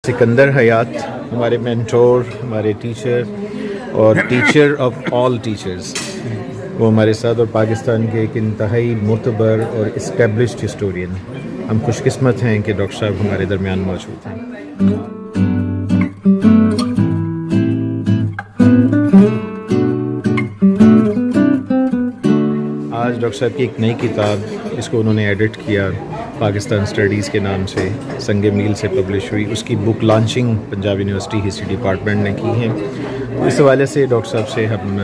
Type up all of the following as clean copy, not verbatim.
सिकंदर हयात हमारे मेंटोर, हमारे टीचर और टीचर ऑफ ऑल टीचर्स, वो हमारे साथ, और पाकिस्तान के एक इंतहाई मोतबर और इस्टेब्लिश्ड हिस्टोरियन। हम खुशकिस्मत हैं कि डॉक्टर साहब हमारे दरमियान मौजूद हैं। आज डॉक्टर साहब की एक नई किताब, जिसको उन्होंने एडिट किया, पाकिस्तान स्टडीज़ के नाम से संगे मील से पब्लिश हुई, उसकी book launching Punjab university history department ने की है। तो इस हवाले से डॉक्टर साहब से हम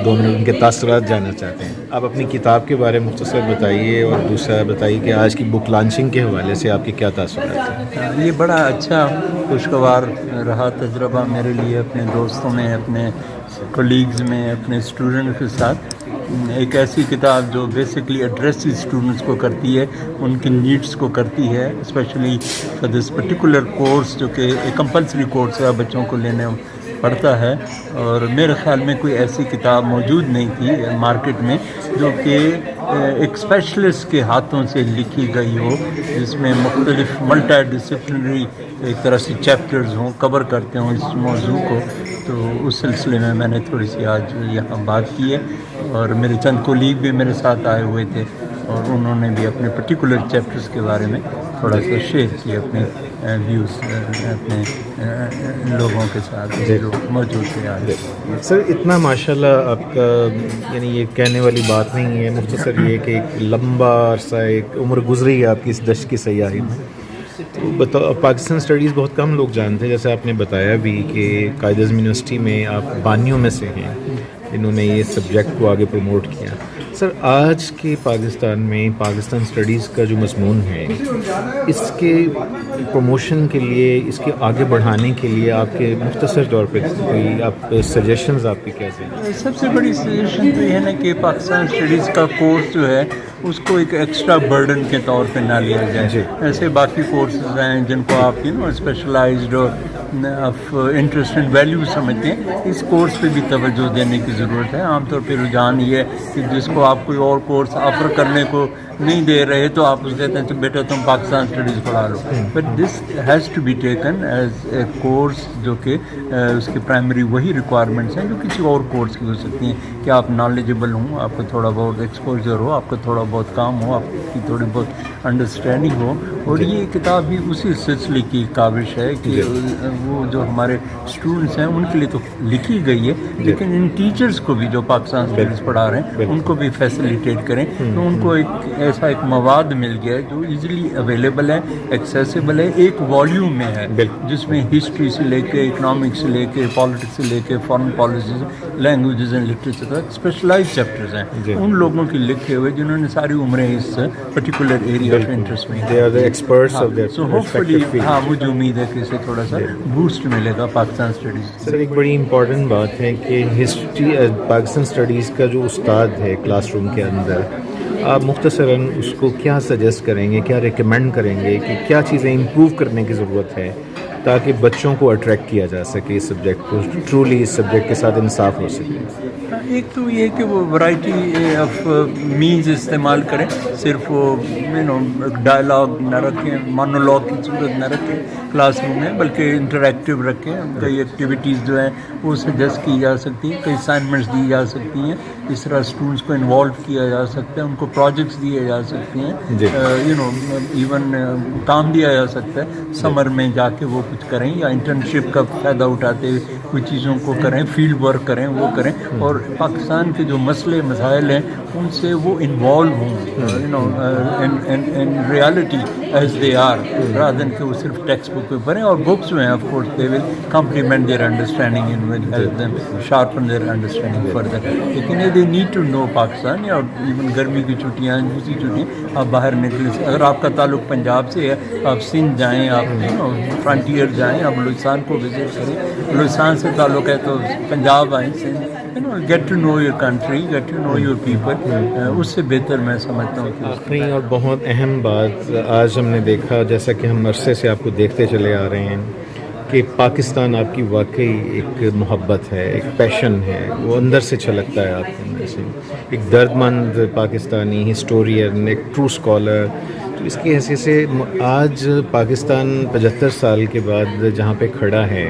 दोनों उनके तासुरात जानना चाहते हैं। आप अपनी किताब के बारे में मुख्तसर बताइए, और दूसरा बताइए कि आज की बुक लॉन्चिंग के हवाले से आपके क्या तासुरात हैं। ये बड़ा अच्छा खुशगवार रहा तजुर्बा मेरे लिए, अपने दोस्तों में, अपने कोलीग्स में, अपने स्टूडेंट के साथ। एक ऐसी किताब जो बेसिकली एड्रेस स्टूडेंट्स को करती है, उनकी नीड्स को करती है, specially for this particular course जो कि एक कंपलसरी कोर्स है, बच्चों को लेने पड़ता है। और मेरे ख्याल में कोई ऐसी किताब मौजूद नहीं थी मार्केट में जो कि एक स्पेशलिस्ट के हाथों से लिखी गई हो, जिसमें मुख्तलिफ मल्टी डिसिप्लिनरी एक तरह से चैप्टर्स हों, कवर करते हों इस मौजू को। तो उस सिलसिले में मैंने थोड़ी सी आज यहाँ बात की है, और मेरे चंद कोलीग भी मेरे साथ आए हुए थे, और उन्होंने भी अपने पर्टिकुलर चैप्टर्स के बारे में थोड़ा सा शेयर किए, अपने व्यूज़ अपने लोगों के साथ जो मौजूद थे आज। सर, इतना माशाल्लाह आपका, यानी ये कहने वाली बात नहीं है, मुख्तसर ये कि एक लंबा अरसा एक उम्र गुजरी है आपकी इस दश्त की सयाही में। तो बताओ, पाकिस्तान स्टडीज़ बहुत कम लोग जानते हैं, जैसे आपने बताया भी कि कायद-ए-आज़म यूनिवर्सिटी में आप बानियों में से हैं, इन्होंने ये सब्जेक्ट को आगे प्रमोट किया। सर, आज के पाकिस्तान में पाकिस्तान स्टडीज़ का जो मज़मून है, इसके प्रमोशन के लिए, इसके आगे बढ़ाने के लिए आपके मुख्तसर तौर पे कोई आप सजेशंस आपके क्या हैं? सबसे बड़ी सजेशन तो ये है ना कि पाकिस्तान स्टडीज़ का कोर्स जो है उसको एक एक्स्ट्रा बर्डन के तौर पे ना लिया जाए। ऐसे बाकी कोर्सेज हैं जिनको आप स्पेशलाइज्ड और ऑफ इंटरेस्ट एंड वैल्यू समझते हैं, इस कोर्स पे भी तवज्जो देने की ज़रूरत है। आमतौर पे रुझान ये है कि जिसको आप कोई और कोर्स ऑफ़र करने को नहीं दे रहे तो आप उसको कहते हैं तो बेटा तुम पाकिस्तान स्टडीज़ पढ़ा लो। But this has to be taken as a course जो कि उसके प्राइमरी वही रिक्वायरमेंट्स हैं जो किसी और कोर्स की हो सकती हैं, कि आप नॉलेजेबल हों, आपको थोड़ा बहुत एक्सपोजर हो, आपको थोड़ा बहुत काम हो, आपकी थोड़ी बहुत अंडरस्टैंडिंग हो। और ये किताब भी उसी सिलसिले की काविश है कि वो जो हमारे स्टूडेंट्स हैं उनके लिए तो लिखी गई है, लेकिन इन टीचर्स को भी जो पाकिस्तान स्टडीज़ पढ़ा रहे हैं उनको भी फैसिलिटेट करें। तो उनको एक ऐसा एक मवाद मिल गया है जो इजीली अवेलेबल है, एक्सेसिबल है, एक वॉल्यूम में है, जिसमें हिस्ट्री से लेके इकोनॉमिक्स से लेके पॉलिटिक्स से लेके foreign policy, languages and literature तक स्पेशलाइज्ड चैप्टर्स हैं उन लोगों के लिखे हुए जिन्होंने सारी उम्रें इस पर्टिकुलर एरिया ऑफ इंटरेस्ट में। They are the experts of their so hopefully हाँ, मुझे उम्मीद है कि इससे थोड़ा सा बूस्ट मिलेगा पाकिस्तान स्टडीज़। सर, एक बड़ी इम्पॉर्टेंट बात है कि हिस्ट्री पाकिस्तान स्टडीज़ का जो उस्ताद है क्लासरूम के अंदर, आप मुख्तसरन उसको क्या सजेस्ट करेंगे, क्या रिकमेंड करेंगे कि क्या चीज़ें इम्प्रूव करने की ज़रूरत है ताकि बच्चों को अट्रैक्ट किया जा सके इस सब्जेक्ट को, ट्रूली इस सब्जेक्ट के साथ इंसाफ हो सके? एक तो ये कि वो वैरायटी ऑफ मीन्स इस्तेमाल करें, सिर्फ वो डायलॉग न रखें, मोनोलॉग की सूरत न रखें क्लासरूम में, बल्कि इंटरेक्टिव रखें। कई एक्टिविटीज़ जो हैं वो सजेस्ट की जा सकती हैं, कई असाइनमेंट्स दी जा सकती हैं, इस तरह स्टूडेंट्स को इन्वॉल्व किया जा सकता है, उनको प्रोजेक्ट्स दिए जा सकते हैं, इवन काम दिया जा सकता है समर में जाके वो कुछ करें, या इंटर्नशिप का फ़ायदा उठाते हुए कुछ चीज़ों को करें, फील्ड वर्क करें, वो करें, और पाकिस्तान के जो मसले मसाइल हैं उनसे वो इन्वॉल्व हों in reality as they are, rather than कि वो सिर्फ टेक्स्ट बुक पे पढ़ें। और बुक्स में of course they will complement their understanding and will help them sharpen their understanding further. लेकिन they need to know Pakistan, या इवन गर्मी की छुट्टियाँ, दूसरी छुट्टियाँ, आप बाहर निकले, अगर आपका ताल्लुक पंजाब से है आप सिंध जाएँ, आप फ्रंटियर जाएँ, आप बलूचिस्तान को विजिट करें, बलूचिस्तान से ताल्लुक है तो पंजाब आएँ, Sindh, get to know your country, get to know your people, उससे बेहतर मैं समझता हूँ कि आखिरी और बहुत अहम बात आज हमने देखा, जैसा कि हम अरसे से आपको देखते चले आ रहे हैं, कि पाकिस्तान आपकी वाकई एक मोहब्बत है, एक पैशन है, वो अंदर से छलकता है आपके अंदर से। एक दर्दमंद पाकिस्तानी हिस्टोरियन, एक ट्रू स्कॉलर تو اس کی حیثیت سے آج پاکستان 75 سال کے بعد جہاں پہ کھڑا ہے،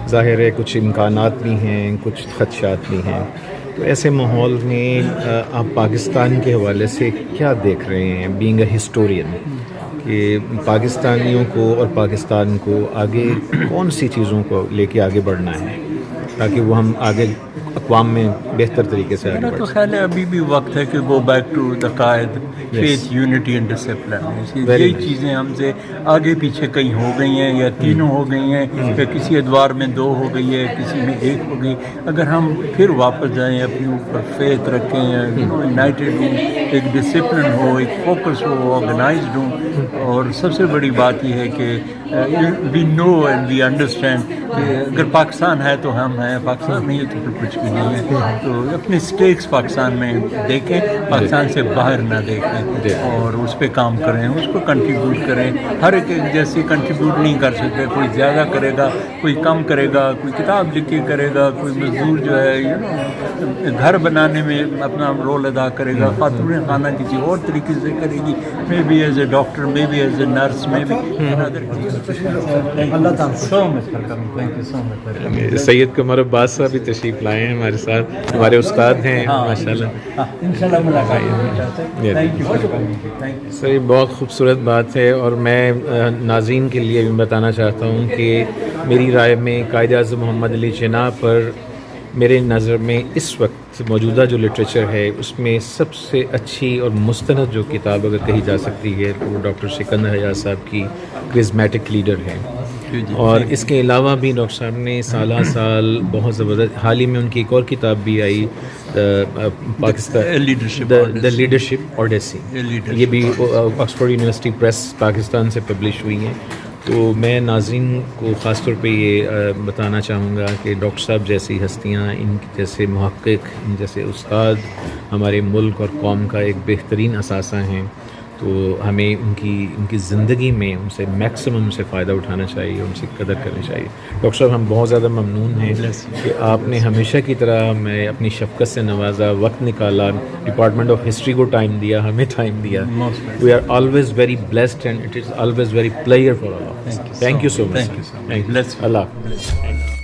ظاہر ہے کچھ امکانات بھی ہیں، کچھ خدشات بھی ہیں، تو ایسے ماحول میں آپ پاکستان کے حوالے سے کیا دیکھ رہے ہیں بینگ اے ہسٹورین، کہ پاکستانیوں کو اور پاکستان کو آگے کون سی چیزوں کو لے کے آگے بڑھنا ہے تاکہ وہ ہم آگے اقوام میں بہتر طریقے سے آگے میرا بڑھ تو سکیں؟ خیال ہے ابھی بھی وقت ہے کہ go back to the Quaid, faith, unity and discipline. یہی چیزیں ہم سے آگے پیچھے کہیں ہو گئی ہیں، یا تینوں ہو گئی ہیں، یا کسی ادوار میں 2 ہو گئی ہے، کسی میں 1 ہو گئی. اگر ہم پھر واپس جائیں، اپنے اوپر فیتھ رکھیں، یونائٹیڈ ہوں، ایک ڈسپلن ہو، ایک فوکس ہو، آرگنائزڈ ہوں. اور سب سے بڑی بات یہ ہے کہ وی نو اینڈ وی انڈرسٹینڈ کہ اگر پاکستان ہے تو ہم ہیں، پاکستان نہیں ہے تو پھر کچھ بھی نہیں ہے. تو اپنے اسٹیکس پاکستان میں دیکھیں، پاکستان سے باہر نہ دیکھیں، اور اس پہ کام کریں، اس کو کنٹریبیوٹ کریں. ہر ایک جیسے کنٹریبیوٹ نہیں کر سکتے، کوئی زیادہ کرے گا، کوئی کم کرے گا، کوئی کتاب لکھ کے کرے گا، کوئی مزدور جو ہے گھر بنانے میں اپنا رول ادا کرے گا، خاتون خانہ کسی اور طریقے سے کرے گی، may be as a doctor, may be as a nurse, may be اللہ تعالیٰ. So much for coming, thank you so much. Syed Qamar Abbas صاحب بھی تشریف لائے ہیں ہمارے ساتھ، ہمارے استاد ہیں ماشاء اللہ. انشاءاللہ ملاقات ہوگی. Thank you for coming. Thank you. Sir یہ بہت خوبصورت بات ہے، اور میں ناظرین کے لیے بھی بتانا چاہتا ہوں کہ میری رائے میں قائد اعظم محمد علی جناح پر میرے نظر میں اس وقت موجودہ جو لٹریچر ہے اس میں سب سے اچھی اور مستند جو کتاب اگر کہی جا سکتی ہے تو وہ ڈاکٹر سکندر حجاز صاحب کی کرزمیٹک لیڈر ہے. اور اس کے علاوہ بھی ڈاکٹر صاحب نے سالہ سال بہت زبردست، حال ہی میں ان کی ایک اور کتاب بھی آئی، پاکستان دا لیڈرشپ اوڈیسی، یہ بھی آکسفورڈ یونیورسٹی پریس پاکستان سے پبلش ہوئی ہیں. تو میں ناظرین کو خاص طور پہ یہ بتانا چاہوں گا کہ ڈاکٹر صاحب جیسی ہستیاں، ان جیسے محقق، ان جیسے استاد ہمارے ملک اور قوم کا ایک بہترین اثاثہ ہیں. تو ہمیں ان کی زندگی میں ان سے میکسیمم سے فائدہ اٹھانا چاہیے، ان سے قدر کرنی چاہیے. ڈاکٹر صاحب ہم بہت زیادہ ممنون ہیں کہ آپ نے ہمیشہ کی طرح ہمیں اپنی شفقت سے نوازا، وقت نکالا، ڈپارٹمنٹ آف ہسٹری کو ٹائم دیا، ہمیں ٹائم دیا. We are always very blessed and it is always very pleasure for all of us. Thank you so much. اللہ حافظ.